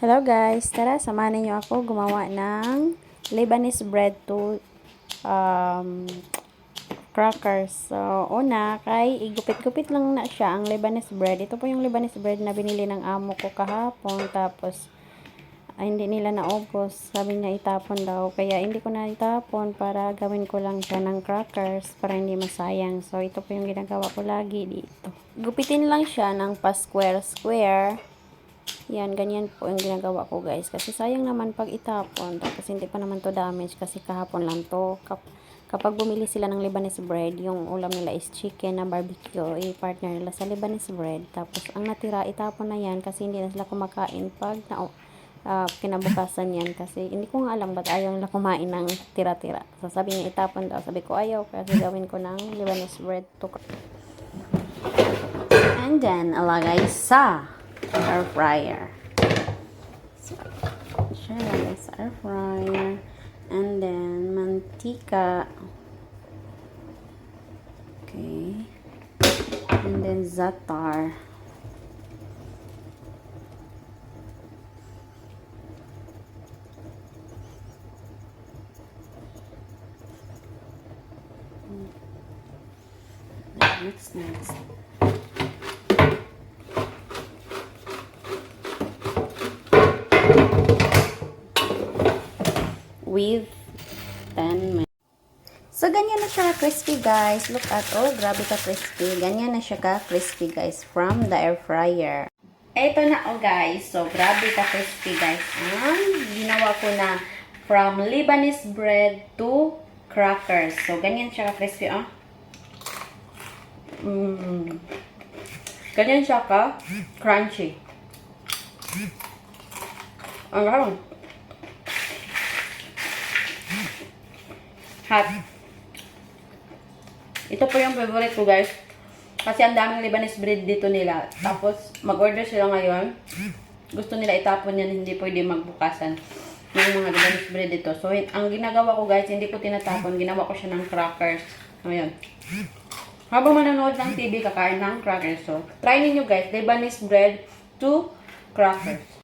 Hello guys, tara samahan niyo ako gumawa ng Lebanese bread to crackers. So, una, kay igupit-gupit lang na siya ang Lebanese bread. Ito po yung Lebanese bread na binili ng amo ko kahapon. Tapos, hindi nila naubos. Sabi niya itapon daw. Kaya hindi ko na itapon para gawin ko lang siya ng crackers para hindi masayang. So, ito po yung ginagawa ko lagi dito. Gupitin lang siya ng pa-square-square. Yan, ganyan po yung ginagawa ko guys. Kasi sayang naman pag itapon. Tapos hindi pa naman to damage kasi kahapon lang to. Kapag bumili sila ng Lebanese bread, yung ulam nila is chicken na barbecue, i-partner nila sa Lebanese bread. Tapos ang natira, itapon na yan kasi hindi na sila kumakain pag kinabukasan yan. Kasi hindi ko nga alam ba't ayaw nila kumain ng tira-tira. So sabi niya itapon daw. Sabi ko ayaw kasi gawin ko ng Lebanese bread to. And then, alagay sa air fryer. So, siya lagay sa air fryer. And then, mantika. Okay. And then, za'atar. Next. With 10 minutes. So, ganyan na siya crispy guys. Look at, oh, grabe ka crispy. Ganyan na siya ka crispy guys from the air fryer. Eto na oh guys. So, grabe ka crispy guys. Ginawa ko na from Lebanese bread to crackers. So, ganyan siya ka crispy, oh. Ganyan siya ka crunchy. Ang garang. Hot. Ito po yung favorite ko guys. Kasi ang daming Lebanese bread dito nila. Tapos mag-order sila ngayon. Gusto nila itapon yan. Hindi pwede magbukasan ng mga Lebanese bread dito. So ang ginagawa ko guys, hindi ko tinatapon. Ginawa ko siya ng crackers. Ayan. Habang manonood ng TV, kakain ng crackers. So try ninyo guys. Lebanese bread to crackers.